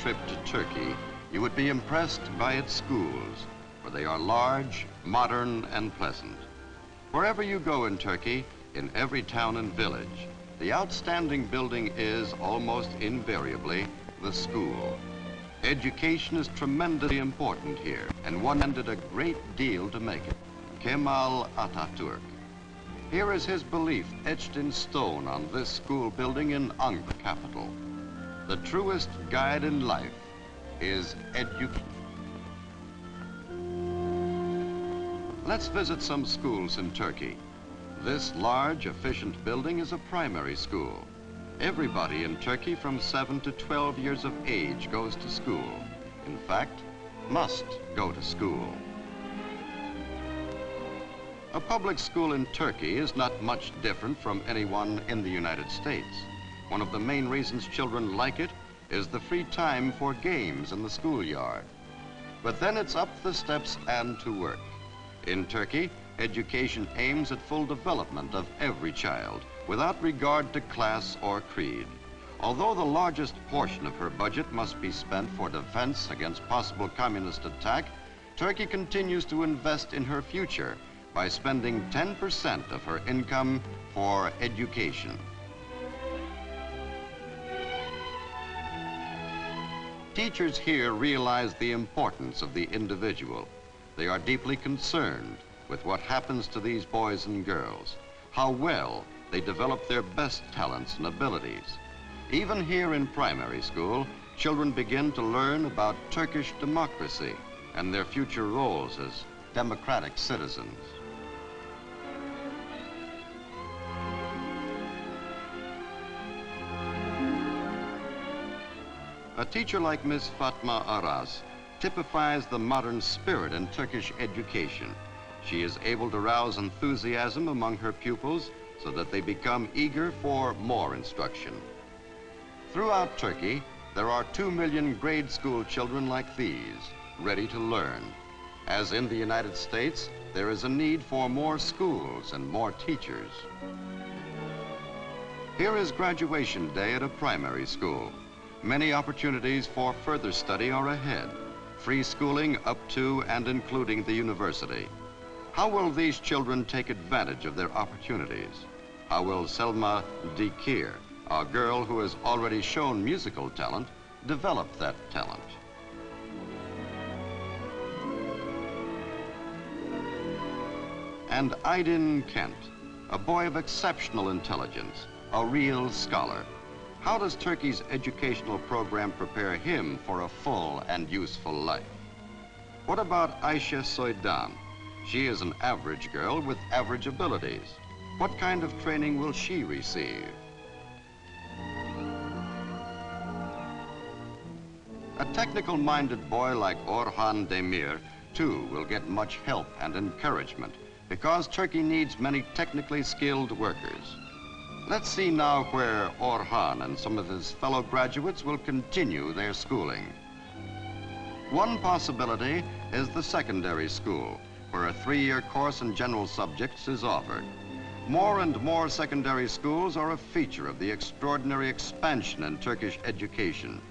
trip to Turkey, you would be impressed by its schools, for they are large, modern, and pleasant. Wherever you go in Turkey, in every town and village, the outstanding building is, almost invariably, the school. Education is tremendously important here, and one did a great deal to make it. Kemal Atatürk. Here is his belief etched in stone on this school building in Ankara capital. The truest guide in life is education. Let's visit some schools in Turkey. This large, efficient building is a primary school. Everybody in Turkey from 7 to 12 years of age goes to school. In fact, must go to school. A public school in Turkey is not much different from any one in the United States. One of the main reasons children like it is the free time for games in the schoolyard. But then it's up the steps and to work. In Turkey, education aims at full development of every child, without regard to class or creed. Although the largest portion of her budget must be spent for defense against possible communist attack, Turkey continues to invest in her future by spending 10% of her income for education. Teachers here realize the importance of the individual. They are deeply concerned with what happens to these boys and girls, how well they develop their best talents and abilities. Even here in primary school, children begin to learn about Turkish democracy and their future roles as democratic citizens. A teacher like Miss Fatma Aras typifies the modern spirit in Turkish education. She is able to rouse enthusiasm among her pupils so that they become eager for more instruction. Throughout Turkey, there are 2 million grade school children like these, ready to learn. As in the United States, there is a need for more schools and more teachers. Here is graduation day at a primary school. Many opportunities for further study are ahead. Free schooling up to and including the university. How will these children take advantage of their opportunities? How will Selma Dikir, a girl who has already shown musical talent, develop that talent? And Aydin Kent, a boy of exceptional intelligence, a real scholar. How does Turkey's educational program prepare him for a full and useful life? What about Ayşe Soydan? She is an average girl with average abilities. What kind of training will she receive? A technical-minded boy like Orhan Demir, too, will get much help and encouragement because Turkey needs many technically skilled workers. Let's see now where Orhan and some of his fellow graduates will continue their schooling. One possibility is the secondary school, where a 3-year course in general subjects is offered. More and more secondary schools are a feature of the extraordinary expansion in Turkish education.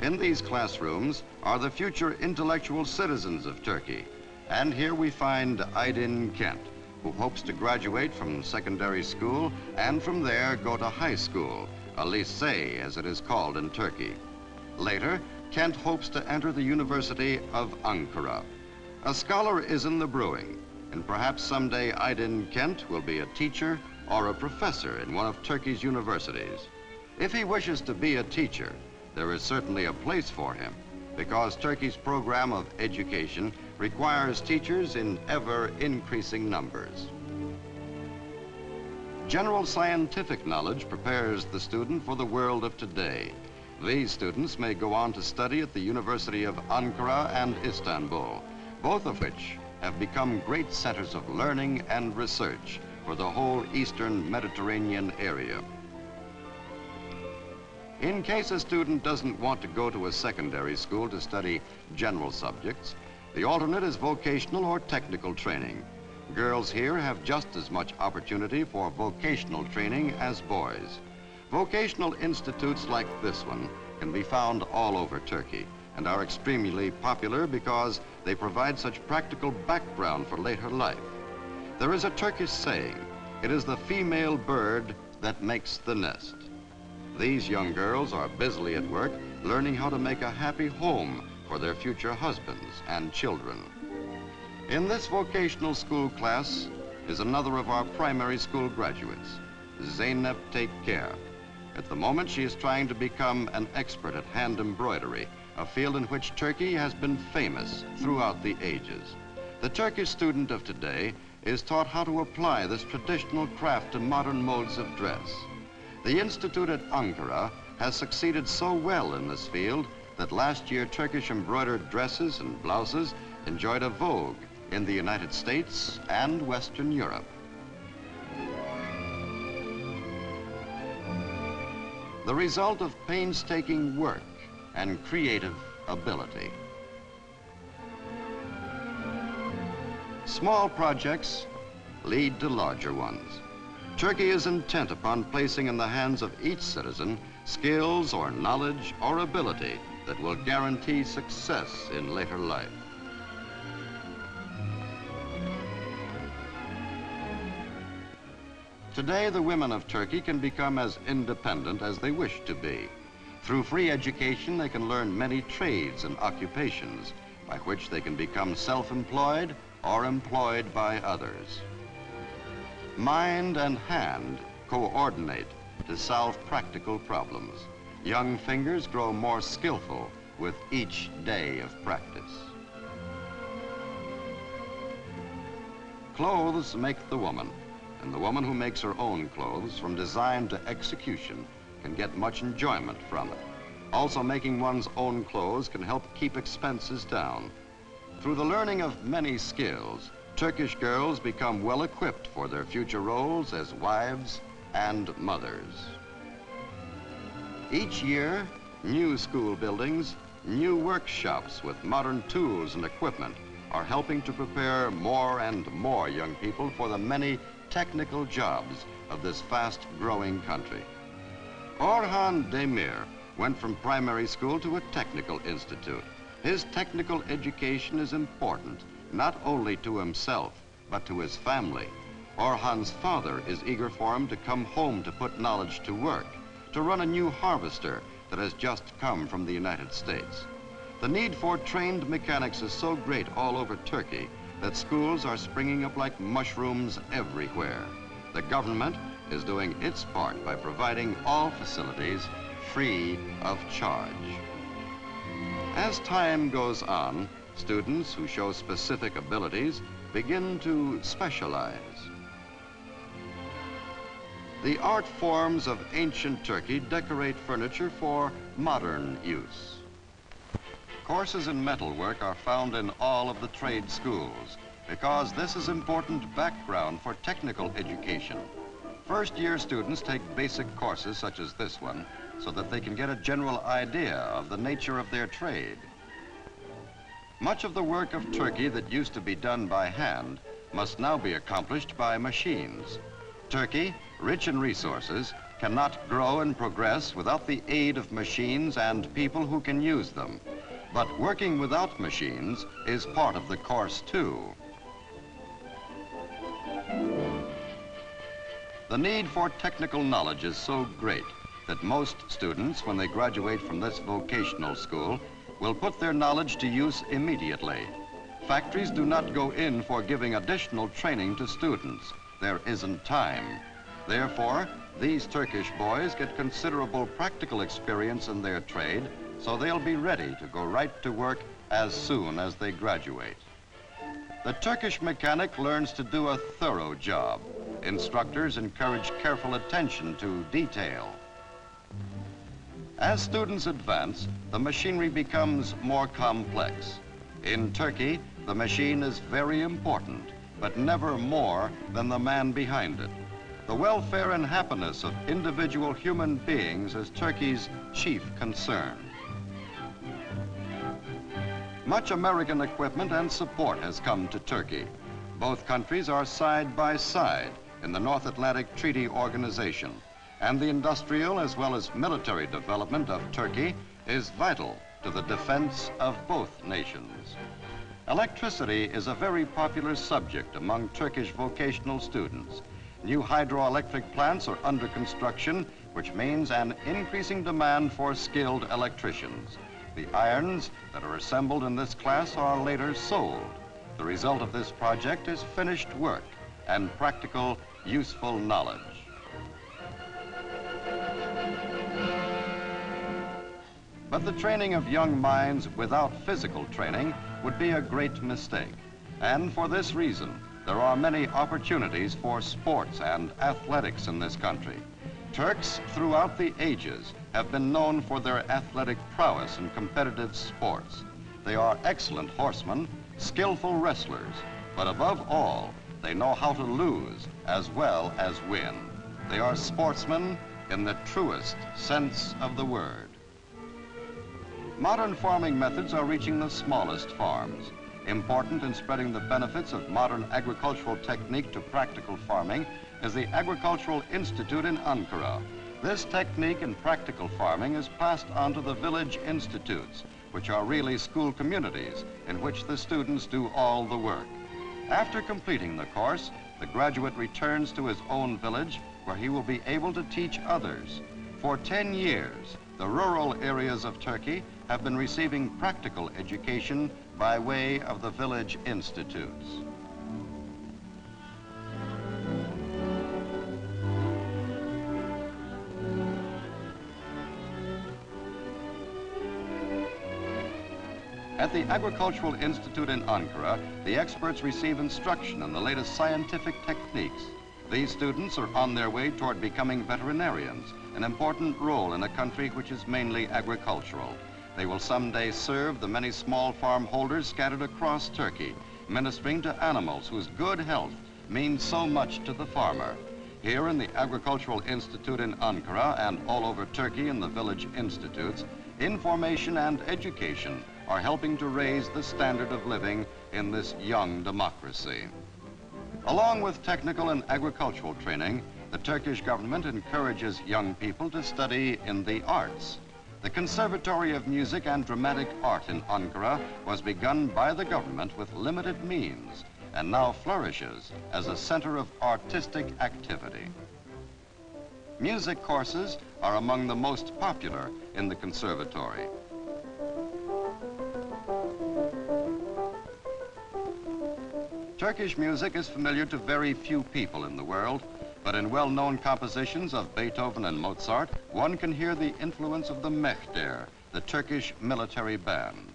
In these classrooms are the future intellectual citizens of Turkey. And here we find Aydin Kent, who hopes to graduate from secondary school and from there go to high school, a lycée as it is called in Turkey. Later, Kent hopes to enter the University of Ankara. A scholar is in the brewing, and perhaps someday Aydin Kent will be a teacher or a professor in one of Turkey's universities. If he wishes to be a teacher, there is certainly a place for him, because Turkey's program of education requires teachers in ever-increasing numbers. General scientific knowledge prepares the student for the world of today. These students may go on to study at the University of Ankara and Istanbul, both of which have become great centers of learning and research for the whole Eastern Mediterranean area. In case a student doesn't want to go to a secondary school to study general subjects, the alternate is vocational or technical training. Girls here have just as much opportunity for vocational training as boys. Vocational institutes like this one can be found all over Turkey and are extremely popular because they provide such practical background for later life. There is a Turkish saying, it is the female bird that makes the nest. These young girls are busily at work learning how to make a happy home for their future husbands and children. In this vocational school class is another of our primary school graduates, Zeynep Take Care. At the moment, she is trying to become an expert at hand embroidery, a field in which Turkey has been famous throughout the ages. The Turkish student of today is taught how to apply this traditional craft to modern modes of dress. The Institute at Ankara has succeeded so well in this field that last year Turkish embroidered dresses and blouses enjoyed a vogue in the United States and Western Europe. The result of painstaking work and creative ability. Small projects lead to larger ones. Turkey is intent upon placing in the hands of each citizen skills or knowledge or ability that will guarantee success in later life. Today, the women of Turkey can become as independent as they wish to be. Through free education, they can learn many trades and occupations by which they can become self-employed or employed by others. Mind and hand coordinate to solve practical problems. Young fingers grow more skillful with each day of practice. Clothes make the woman, and the woman who makes her own clothes from design to execution can get much enjoyment from it. Also, making one's own clothes can help keep expenses down. Through the learning of many skills, Turkish girls become well equipped for their future roles as wives and mothers. Each year, new school buildings, new workshops with modern tools and equipment are helping to prepare more and more young people for the many technical jobs of this fast-growing country. Orhan Demir went from primary school to a technical institute. His technical education is important, not only to himself, but to his family. Orhan's father is eager for him to come home to put knowledge to work, to run a new harvester that has just come from the United States. The need for trained mechanics is so great all over Turkey that schools are springing up like mushrooms everywhere. The government is doing its part by providing all facilities free of charge. As time goes on, students who show specific abilities begin to specialize. The art forms of ancient Turkey decorate furniture for modern use. Courses in metalwork are found in all of the trade schools because this is important background for technical education. First-year students take basic courses such as this one so that they can get a general idea of the nature of their trade. Much of the work of Turkey that used to be done by hand must now be accomplished by machines. Turkey, rich in resources, cannot grow and progress without the aid of machines and people who can use them. But working without machines is part of the course too. The need for technical knowledge is so great that most students, when they graduate from this vocational school, will put their knowledge to use immediately. Factories do not go in for giving additional training to students. There isn't time. Therefore, these Turkish boys get considerable practical experience in their trade, so they'll be ready to go right to work as soon as they graduate. The Turkish mechanic learns to do a thorough job. Instructors encourage careful attention to detail. As students advance, the machinery becomes more complex. In Turkey, the machine is very important, but never more than the man behind it. The welfare and happiness of individual human beings is Turkey's chief concern. Much American equipment and support has come to Turkey. Both countries are side by side in the North Atlantic Treaty Organization, and the industrial as well as military development of Turkey is vital to the defense of both nations. Electricity is a very popular subject among Turkish vocational students. New hydroelectric plants are under construction, which means an increasing demand for skilled electricians. The irons that are assembled in this class are later sold. The result of this project is finished work and practical, useful knowledge. But the training of young minds without physical training would be a great mistake. And for this reason, there are many opportunities for sports and athletics in this country. Turks throughout the ages have been known for their athletic prowess in competitive sports. They are excellent horsemen, skillful wrestlers, but above all, they know how to lose as well as win. They are sportsmen in the truest sense of the word. Modern farming methods are reaching the smallest farms. Important in spreading the benefits of modern agricultural technique to practical farming is the Agricultural Institute in Ankara. This technique in practical farming is passed on to the village institutes, which are really school communities in which the students do all the work. After completing the course, the graduate returns to his own village where he will be able to teach others. For 10 years, the rural areas of Turkey have been receiving practical education by way of the village institutes. At the Agricultural Institute in Ankara, the experts receive instruction in the latest scientific techniques. These students are on their way toward becoming veterinarians, an important role in a country which is mainly agricultural. They will someday serve the many small farm holders scattered across Turkey, ministering to animals whose good health means so much to the farmer. Here in the Agricultural Institute in Ankara and all over Turkey in the village institutes, information and education are helping to raise the standard of living in this young democracy. Along with technical and agricultural training, the Turkish government encourages young people to study in the arts. The Conservatory of Music and Dramatic Art in Ankara was begun by the government with limited means and now flourishes as a center of artistic activity. Music courses are among the most popular in the conservatory. Turkish music is familiar to very few people in the world, but in well-known compositions of Beethoven and Mozart, one can hear the influence of the mehter, the Turkish military band.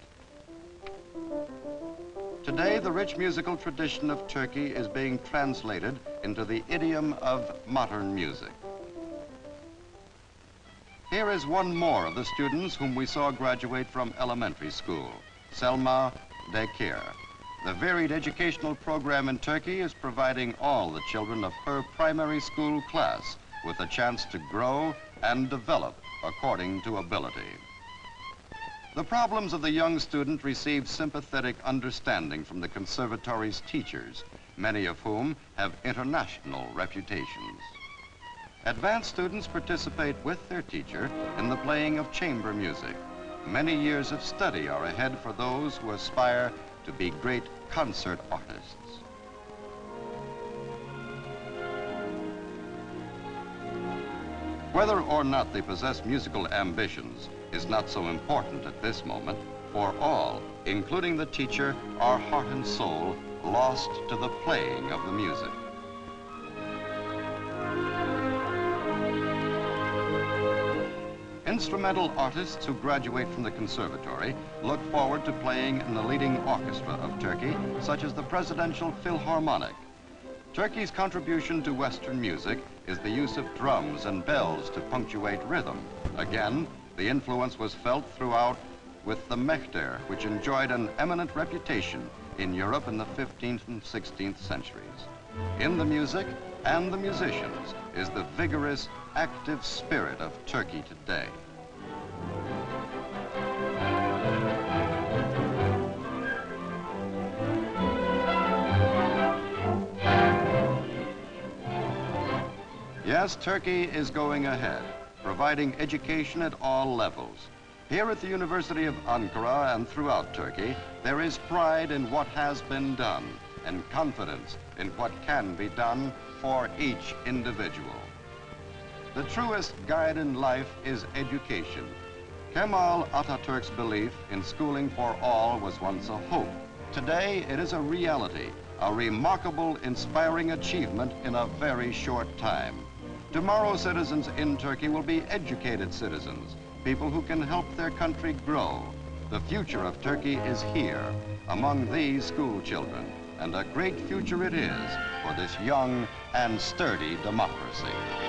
Today, the rich musical tradition of Turkey is being translated into the idiom of modern music. Here is one more of the students whom we saw graduate from elementary school, Selma Dekir. The varied educational program in Turkey is providing all the children of her primary school class with a chance to grow and develop according to ability. The problems of the young student receive sympathetic understanding from the conservatory's teachers, many of whom have international reputations. Advanced students participate with their teacher in the playing of chamber music. Many years of study are ahead for those who aspire to be great concert artists. Whether or not they possess musical ambitions is not so important at this moment, for all, including the teacher, are heart and soul lost to the playing of the music. Instrumental artists who graduate from the conservatory look forward to playing in the leading orchestra of Turkey, such as the Presidential Philharmonic. Turkey's contribution to Western music is the use of drums and bells to punctuate rhythm. Again, the influence was felt throughout with the mehter, which enjoyed an eminent reputation in Europe in the 15th and 16th centuries. In the music and the musicians is the vigorous, active spirit of Turkey today. Yes, Turkey is going ahead, providing education at all levels. Here at the University of Ankara and throughout Turkey, there is pride in what has been done and confidence in what can be done for each individual. The truest guide in life is education. Kemal Atatürk's belief in schooling for all was once a hope. Today, it is a reality, a remarkable, inspiring achievement in a very short time. Tomorrow's citizens in Turkey will be educated citizens, people who can help their country grow. The future of Turkey is here, among these school children, and a great future it is for this young and sturdy democracy.